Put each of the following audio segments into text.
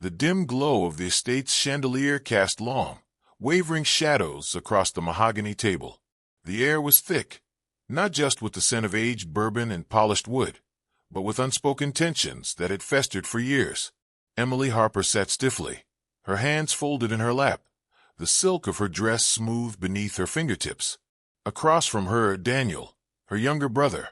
The dim glow of the estate's chandelier cast long, wavering shadows across the mahogany table. The air was thick, not just with the scent of aged bourbon and polished wood, but with unspoken tensions that had festered for years. Emily Harper sat stiffly, her hands folded in her lap, the silk of her dress smooth beneath her fingertips. Across from her, Daniel, her younger brother,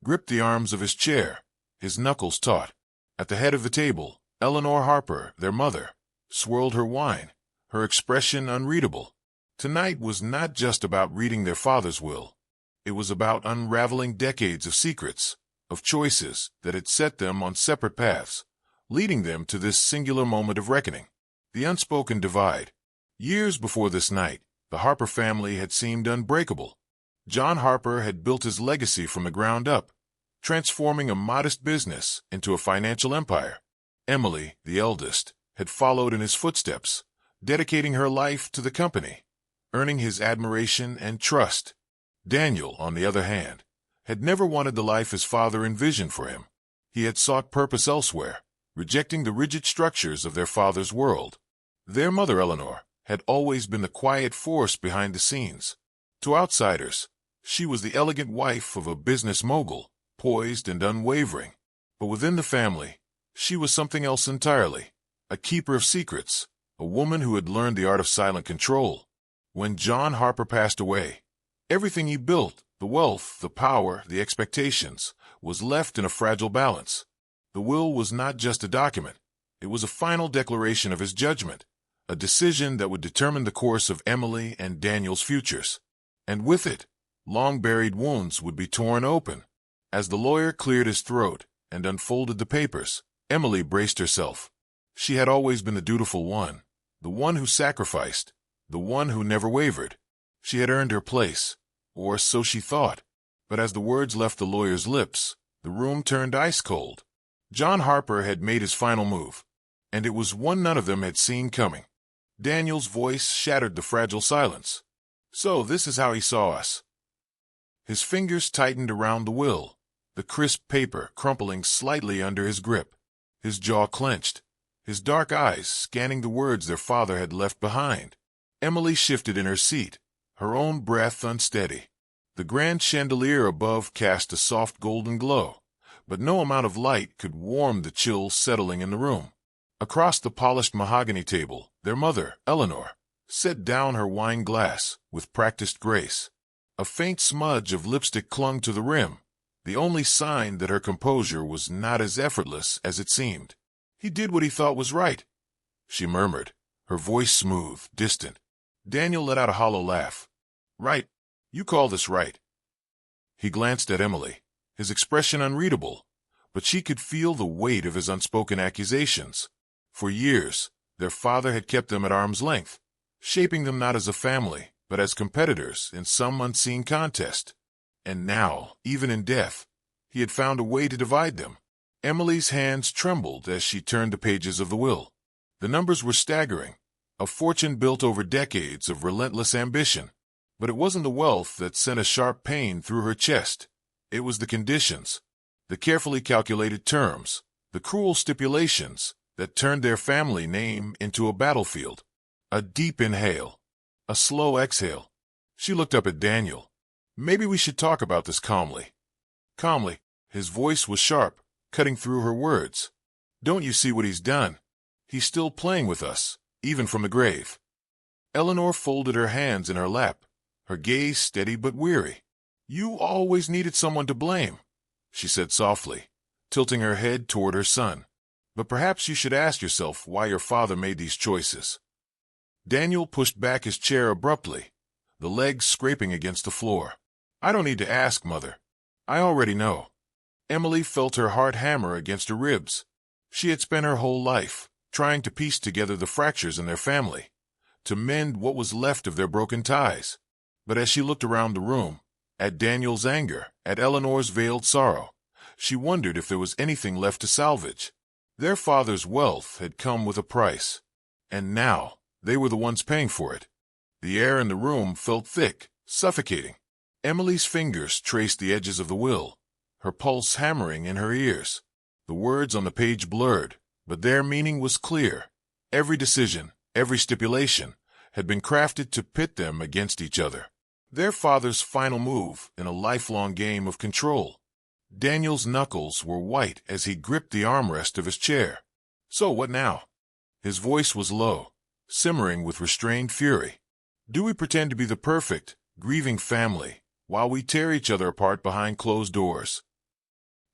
gripped the arms of his chair, his knuckles taut. At the head of the table, Eleanor Harper, their mother, swirled her wine, her expression unreadable. Tonight was not just about reading their father's will. It was about unraveling decades of secrets, of choices that had set them on separate paths, leading them to this singular moment of reckoning. The unspoken divide. Years before this night, the Harper family had seemed unbreakable. John Harper had built his legacy from the ground up, transforming a modest business into a financial empire. Emily, the eldest, had followed in his footsteps, dedicating her life to the company, earning his admiration and trust. Daniel, on the other hand, had never wanted the life his father envisioned for him. He had sought purpose elsewhere, rejecting the rigid structures of their father's world. Their mother, Eleanor, had always been the quiet force behind the scenes. To outsiders, she was the elegant wife of a business mogul, poised and unwavering. But within the family, she was something else entirely, a keeper of secrets, a woman who had learned the art of silent control. When John Harper passed away, everything he built, the wealth, the power, the expectations, was left in a fragile balance. The will was not just a document. It was a final declaration of his judgment, a decision that would determine the course of Emily and Daniel's futures. And with it, long-buried wounds would be torn open. As the lawyer cleared his throat and unfolded the papers, Emily braced herself. She had always been the dutiful one, the one who sacrificed, the one who never wavered. She had earned her place, or so she thought. But as the words left the lawyer's lips, the room turned ice-cold. John Harper had made his final move, and it was one none of them had seen coming. Daniel's voice shattered the fragile silence. So this is how he saw us. His fingers tightened around the will, the crisp paper crumpling slightly under his grip. His jaw clenched, his dark eyes scanning the words their father had left behind. Emily shifted in her seat, her own breath unsteady. The grand chandelier above cast a soft golden glow, but no amount of light could warm the chill settling in the room. Across the polished mahogany table, their mother, Eleanor, set down her wine glass with practiced grace. A faint smudge of lipstick clung to the rim, the only sign that her composure was not as effortless as it seemed. He did what he thought was right, she murmured, her voice smooth, distant. Daniel let out a hollow laugh. Right. You call this right. He glanced at Emily, his expression unreadable, but she could feel the weight of his unspoken accusations. For years, their father had kept them at arm's length, shaping them not as a family, but as competitors in some unseen contest. And now, even in death, he had found a way to divide them. Emily's hands trembled as she turned the pages of the will. The numbers were staggering, a fortune built over decades of relentless ambition. But it wasn't the wealth that sent a sharp pain through her chest. It was the conditions, the carefully calculated terms, the cruel stipulations that turned their family name into a battlefield. A deep inhale, a slow exhale. She looked up at Daniel. Maybe we should talk about this calmly. Calmly. His voice was sharp, cutting through her words. Don't you see what he's done? He's still playing with us, even from the grave. Eleanor folded her hands in her lap, her gaze steady but weary. You always needed someone to blame, she said softly, tilting her head toward her son. But perhaps you should ask yourself why your father made these choices. Daniel pushed back his chair abruptly, the legs scraping against the floor. I don't need to ask, Mother. I already know. Emily felt her heart hammer against her ribs. She had spent her whole life trying to piece together the fractures in their family, to mend what was left of their broken ties. But as she looked around the room, at Daniel's anger, at Eleanor's veiled sorrow, she wondered if there was anything left to salvage. Their father's wealth had come with a price, and now they were the ones paying for it. The air in the room felt thick, suffocating. Emily's fingers traced the edges of the will, her pulse hammering in her ears. The words on the page blurred, but their meaning was clear. Every decision, every stipulation, had been crafted to pit them against each other. Their father's final move in a lifelong game of control. Daniel's knuckles were white as he gripped the armrest of his chair. So what now? His voice was low, simmering with restrained fury. Do we pretend to be the perfect, grieving family while we tear each other apart behind closed doors?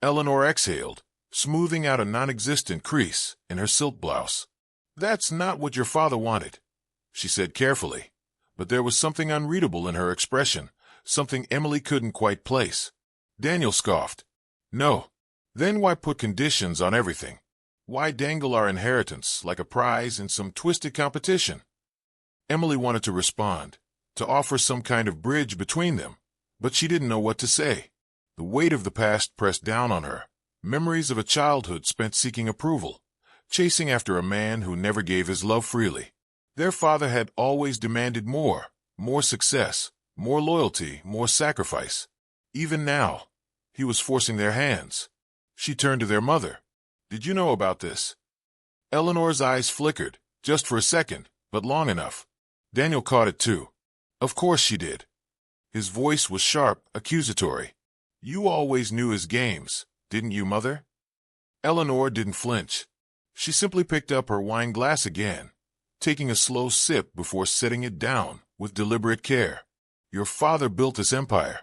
Eleanor exhaled, smoothing out a non-existent crease in her silk blouse. That's not what your father wanted, she said carefully, but there was something unreadable in her expression, something Emily couldn't quite place. Daniel scoffed. No. Then why put conditions on everything? Why dangle our inheritance like a prize in some twisted competition? Emily wanted to respond, to offer some kind of bridge between them, but she didn't know what to say. The weight of the past pressed down on her, memories of a childhood spent seeking approval, chasing after a man who never gave his love freely. Their father had always demanded more success, more loyalty, more sacrifice. Even now, he was forcing their hands. She turned to their mother. Did you know about this? Eleanor's eyes flickered, just for a second, but long enough. Daniel caught it too. Of course she did. His voice was sharp, accusatory. You always knew his games, didn't you, Mother? Eleanor didn't flinch. She simply picked up her wine glass again, taking a slow sip before setting it down with deliberate care. Your father built this empire,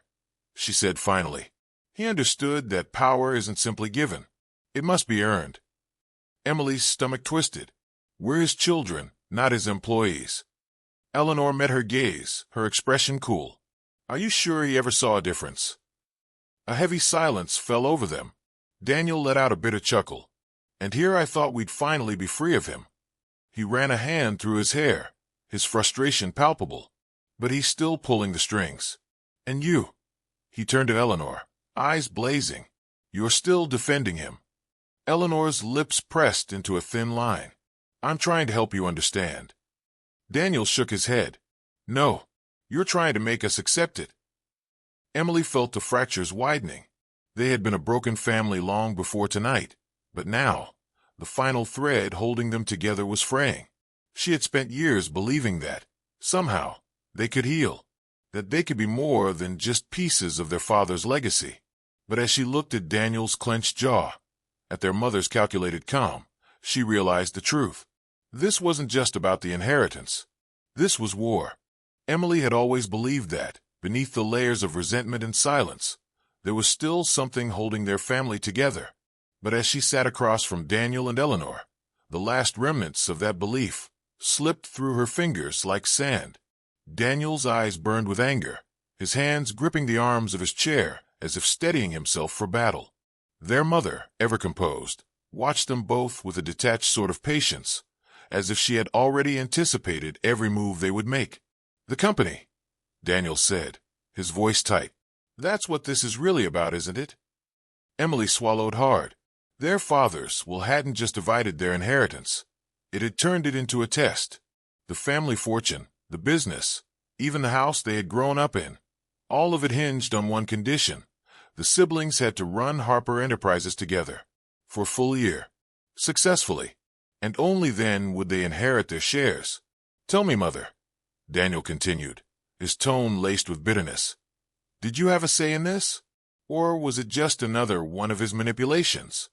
she said finally. He understood that power isn't simply given. It must be earned. Emily's stomach twisted. We're his children, not his employees. Eleanor met her gaze, her expression cool. Are you sure he ever saw a difference? A heavy silence fell over them. Daniel let out a bitter chuckle. And here I thought we'd finally be free of him. He ran a hand through his hair, his frustration palpable. But he's still pulling the strings. And you? He turned to Eleanor, eyes blazing. You're still defending him. Eleanor's lips pressed into a thin line. I'm trying to help you understand. Daniel shook his head. No, you're trying to make us accept it. Emily felt the fractures widening. They had been a broken family long before tonight, but now, the final thread holding them together was fraying. She had spent years believing that, somehow, they could heal, that they could be more than just pieces of their father's legacy. But as she looked at Daniel's clenched jaw, at their mother's calculated calm, she realized the truth. This wasn't just about the inheritance. This was war. Emily had always believed that, beneath the layers of resentment and silence, there was still something holding their family together. But as she sat across from Daniel and Eleanor, the last remnants of that belief slipped through her fingers like sand. Daniel's eyes burned with anger, his hands gripping the arms of his chair as if steadying himself for battle. Their mother, ever composed, watched them both with a detached sort of patience, as if she had already anticipated every move they would make. The company, Daniel said, his voice tight. That's what this is really about, isn't it? Emily swallowed hard. Their fathers hadn't just divided their inheritance. It had turned it into a test. The family fortune, the business, even the house they had grown up in, all of it hinged on one condition. The siblings had to run Harper Enterprises together, for a full year, successfully, and only then would they inherit their shares. Tell me, Mother, Daniel continued, his tone laced with bitterness. Did you have a say in this? Or was it just another one of his manipulations?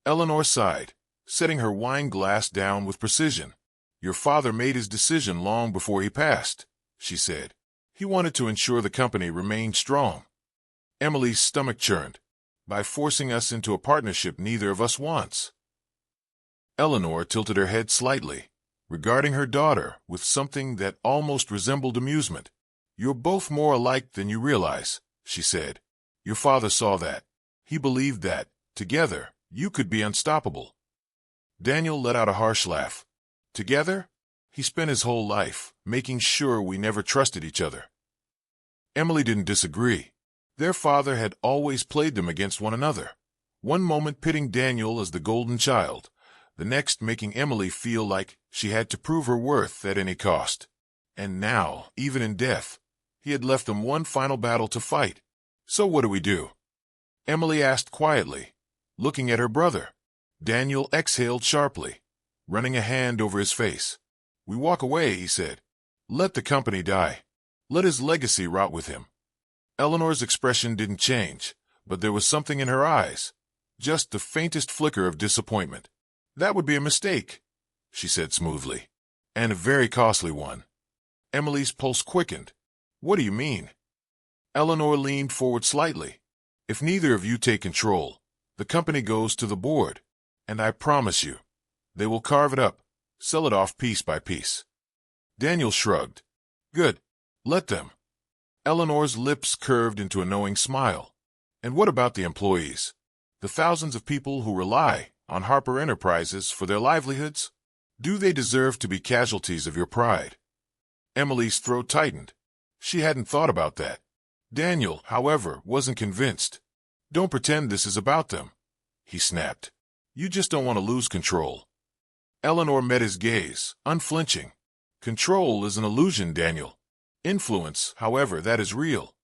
Eleanor sighed, setting her wine glass down with precision. Your father made his decision long before he passed, she said. He wanted to ensure the company remained strong. Emily's stomach churned. By forcing us into a partnership neither of us wants. Eleanor tilted her head slightly, regarding her daughter with something that almost resembled amusement. You're both more alike than you realize, she said. Your father saw that. He believed that, together, you could be unstoppable. Daniel let out a harsh laugh. Together? He spent his whole life making sure we never trusted each other. Emily didn't disagree. Their father had always played them against one another, one moment pitting Daniel as the golden child, the next making Emily feel like she had to prove her worth at any cost. And now, even in death, he had left them one final battle to fight. So what do we do? Emily asked quietly, looking at her brother. Daniel exhaled sharply, running a hand over his face. "We walk away," he said. "Let the company die. Let his legacy rot with him." Eleanor's expression didn't change, but there was something in her eyes, just the faintest flicker of disappointment. "That would be a mistake," she said smoothly, "and a very costly one." Emily's pulse quickened. "What do you mean?" Eleanor leaned forward slightly. "If neither of you take control, the company goes to the board, and I promise you, they will carve it up, sell it off piece by piece." Daniel shrugged. "Good. Let them." Eleanor's lips curved into a knowing smile. "And what about the employees? The thousands of people who rely on Harper Enterprises for their livelihoods? Do they deserve to be casualties of your pride?" Emily's throat tightened. She hadn't thought about that. Daniel, however, wasn't convinced. "Don't pretend this is about them," he snapped. "You just don't want to lose control." Eleanor met his gaze, unflinching. "Control is an illusion, Daniel. Influence, however, that is real."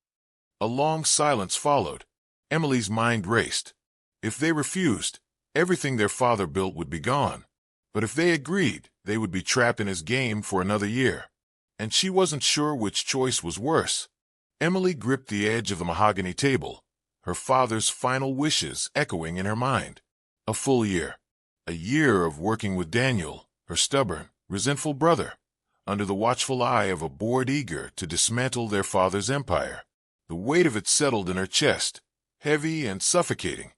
A long silence followed. Emily's mind raced. If they refused, everything their father built would be gone. But if they agreed, they would be trapped in his game for another year. And she wasn't sure which choice was worse. Emily gripped the edge of the mahogany table, her father's final wishes echoing in her mind. A full year. A year of working with Daniel, her stubborn, resentful brother, under the watchful eye of a board eager to dismantle their father's empire. The weight of it settled in her chest, heavy and suffocating.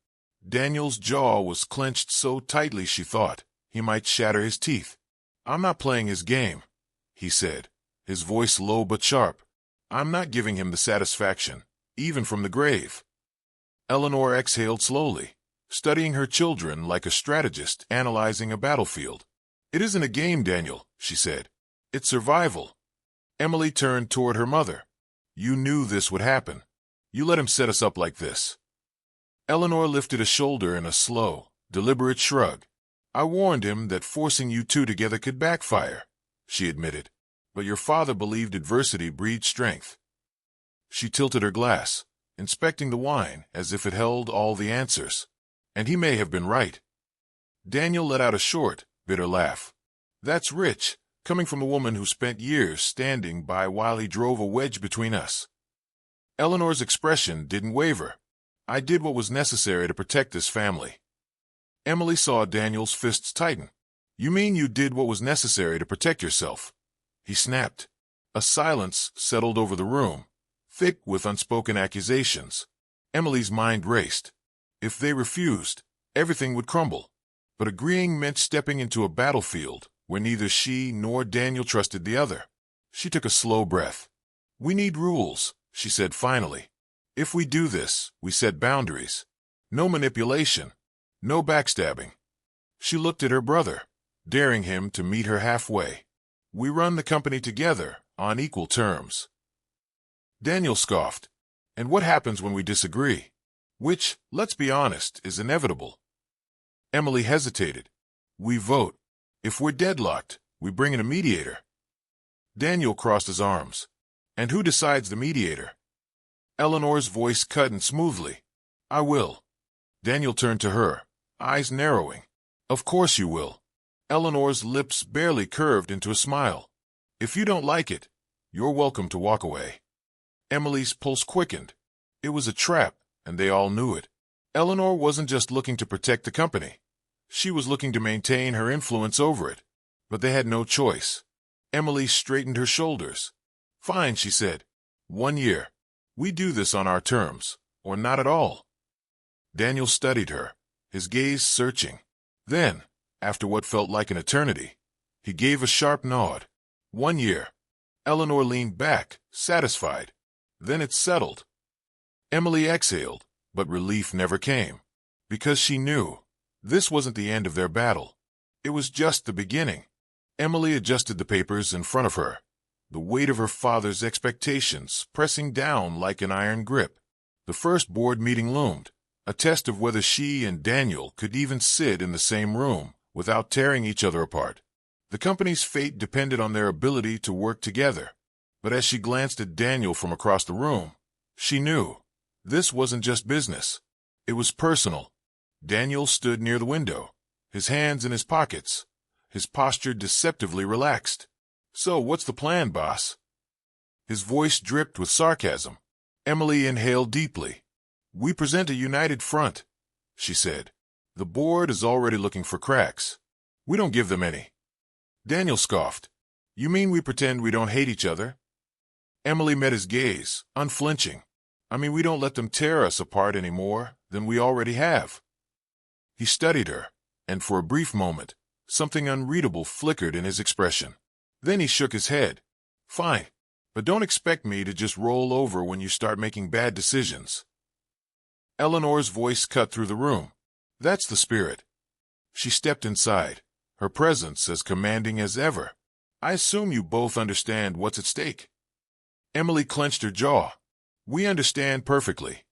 Daniel's jaw was clenched so tightly she thought he might shatter his teeth. "I'm not playing his game," he said, his voice low but sharp. "I'm not giving him the satisfaction, even from the grave." Eleanor exhaled slowly, studying her children like a strategist analyzing a battlefield. "It isn't a game, Daniel," she said. "It's survival." Emily turned toward her mother. "You knew this would happen. You let him set us up like this." Eleanor lifted a shoulder in a slow, deliberate shrug. "I warned him that forcing you two together could backfire," she admitted. "But your father believed adversity breeds strength." She tilted her glass, inspecting the wine as if it held all the answers. "And he may have been right." Daniel let out a short, bitter laugh. "That's rich, coming from a woman who spent years standing by while he drove a wedge between us." Eleanor's expression didn't waver. "I did what was necessary to protect this family." Emily saw Daniel's fists tighten. "You mean you did what was necessary to protect yourself?" he snapped. A silence settled over the room, thick with unspoken accusations. Emily's mind raced. If they refused, everything would crumble. But agreeing meant stepping into a battlefield where neither she nor Daniel trusted the other. She took a slow breath. "We need rules," she said finally. "If we do this, we set boundaries. No manipulation. No backstabbing." She looked at her brother, daring him to meet her halfway. "We run the company together, on equal terms." Daniel scoffed. "And what happens when we disagree? Which, let's be honest, is inevitable." Emily hesitated. "We vote. If we're deadlocked, we bring in a mediator." Daniel crossed his arms. "And who decides the mediator?" Eleanor's voice cut in smoothly. "I will." Daniel turned to her, eyes narrowing. "Of course you will." Eleanor's lips barely curved into a smile. "If you don't like it, you're welcome to walk away." Emily's pulse quickened. It was a trap, and they all knew it. Eleanor wasn't just looking to protect the company. She was looking to maintain her influence over it. But they had no choice. Emily straightened her shoulders. "Fine," she said. "1 year. We do this on our terms, or not at all." Daniel studied her, his gaze searching. Then, after what felt like an eternity, he gave a sharp nod. 1 year. Eleanor leaned back, satisfied. Then it settled. Emily exhaled, but relief never came. Because she knew this wasn't the end of their battle. It was just the beginning. Emily adjusted the papers in front of her, the weight of her father's expectations pressing down like an iron grip. The first board meeting loomed, a test of whether she and Daniel could even sit in the same room without tearing each other apart. The company's fate depended on their ability to work together. But as she glanced at Daniel from across the room, she knew this wasn't just business. It was personal. Daniel stood near the window, his hands in his pockets, his posture deceptively relaxed. "So, what's the plan, boss?" His voice dripped with sarcasm. Emily inhaled deeply. "We present a united front," she said. "The board is already looking for cracks. We don't give them any." Daniel scoffed. "You mean we pretend we don't hate each other?" Emily met his gaze, unflinching. "I mean we don't let them tear us apart any more than we already have." He studied her, and for a brief moment, something unreadable flickered in his expression. Then he shook his head. "Fine, but don't expect me to just roll over when you start making bad decisions." Eleanor's voice cut through the room. "That's the spirit." She stepped inside, her presence as commanding as ever. "I assume you both understand what's at stake." Emily clenched her jaw. "We understand perfectly."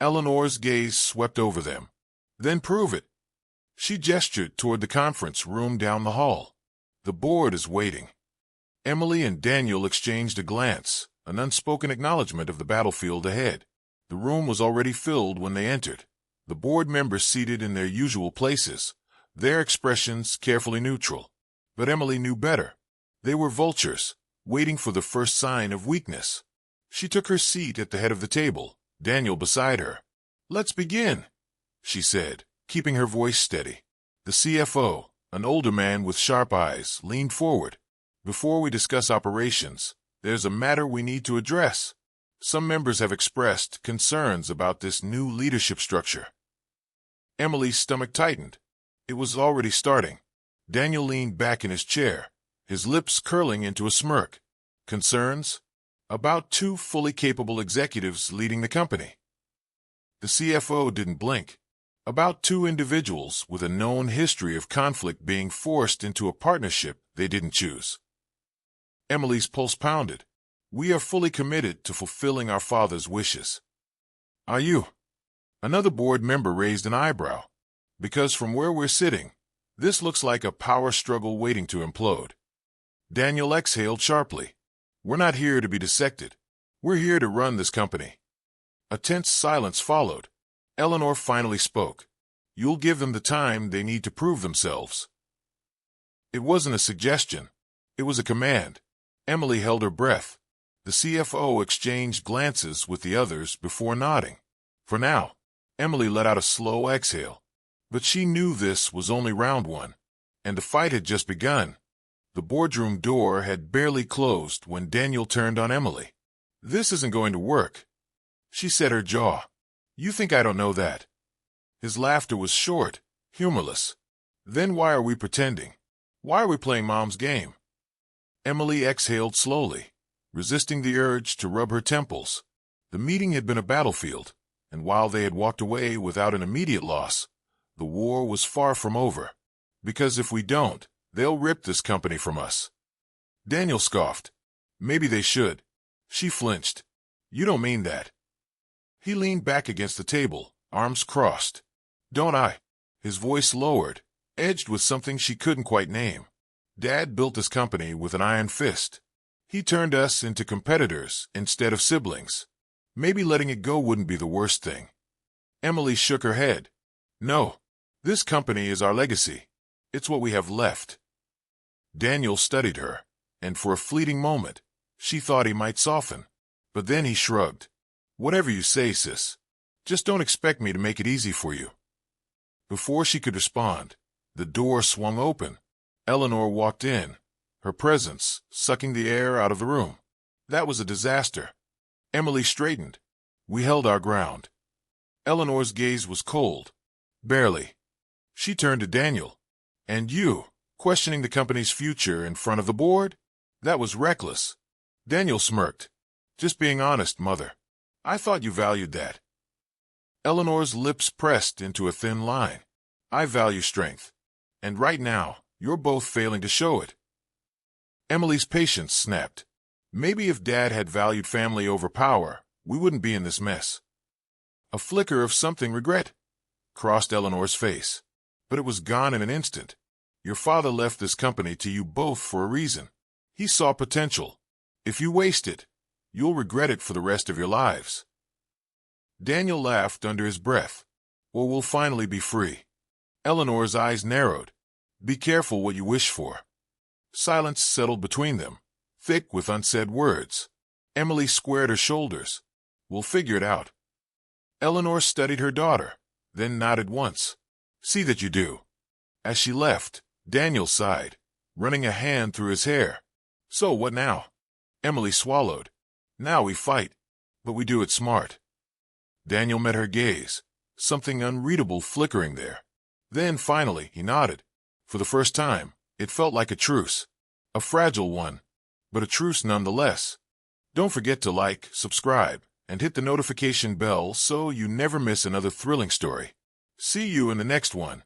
Eleanor's gaze swept over them. "Then prove it." She gestured toward the conference room down the hall. "The board is waiting." Emily and Daniel exchanged a glance, an unspoken acknowledgement of the battlefield ahead. The room was already filled when they entered, the board members seated in their usual places, their expressions carefully neutral. But Emily knew better. They were vultures, waiting for the first sign of weakness. She took her seat at the head of the table, Daniel beside her. "Let's begin," she said, keeping her voice steady. The CFO, an older man with sharp eyes, leaned forward. "Before we discuss operations, there's a matter we need to address. Some members have expressed concerns about this new leadership structure." Emily's stomach tightened. It was already starting. Daniel leaned back in his chair, his lips curling into a smirk. "Concerns? About two fully capable executives leading the company." The CFO didn't blink. "About two individuals with a known history of conflict being forced into a partnership they didn't choose." Emily's pulse pounded. "We are fully committed to fulfilling our father's wishes." "Are you?" Another board member raised an eyebrow. "Because from where we're sitting, this looks like a power struggle waiting to implode." Daniel exhaled sharply. "We're not here to be dissected. We're here to run this company." A tense silence followed. Eleanor finally spoke. "You'll give them the time they need to prove themselves." It wasn't a suggestion. It was a command. Emily held her breath. The CFO exchanged glances with the others before nodding. For now, Emily let out a slow exhale. But she knew this was only round one, and the fight had just begun. The boardroom door had barely closed when Daniel turned on Emily. "This isn't going to work." She set her jaw. "You think I don't know that?" His laughter was short, humorless. "Then why are we pretending? Why are we playing mom's game?" Emily exhaled slowly, resisting the urge to rub her temples. The meeting had been a battlefield, and while they had walked away without an immediate loss, the war was far from over. "Because if we don't, they'll rip this company from us." Daniel scoffed. "Maybe they should." She flinched. "You don't mean that." He leaned back against the table, arms crossed. "Don't I?" His voice lowered, edged with something she couldn't quite name. "Dad built this company with an iron fist. He turned us into competitors instead of siblings. Maybe letting it go wouldn't be the worst thing." Emily shook her head. "No, this company is our legacy. It's what we have left." Daniel studied her, and for a fleeting moment, she thought he might soften. But then he shrugged. "Whatever you say, sis. Just don't expect me to make it easy for you." Before she could respond, the door swung open. Eleanor walked in, her presence sucking the air out of the room. That was a disaster. Emily straightened. We held our ground. Eleanor's gaze was cold. Barely. She turned to Daniel. "And you, questioning the company's future in front of the board? That was reckless." Daniel smirked. "Just being honest, Mother. I thought you valued that." Eleanor's lips pressed into a thin line. "I value strength. And right now, you're both failing to show it." Emily's patience snapped. Maybe if Dad had valued family over power, we wouldn't be in this mess. A flicker of something regret crossed Eleanor's face, but it was gone in an instant. Your father left this company to you both for a reason. He saw potential. If you waste it, you'll regret it for the rest of your lives. Daniel laughed under his breath. Or we'll finally be free. Eleanor's eyes narrowed. Be careful what you wish for. Silence settled between them, thick with unsaid words. Emily squared her shoulders. We'll figure it out. Eleanor studied her daughter, then nodded once. See that you do. As she left, Daniel sighed, running a hand through his hair. So what now? Emily swallowed. Now we fight, but we do it smart. Daniel met her gaze, something unreadable flickering there. Then finally he nodded. For the first time, it felt like a truce. A fragile one, but a truce nonetheless. Don't forget to like, subscribe, and hit the notification bell so you never miss another thrilling story. See you in the next one.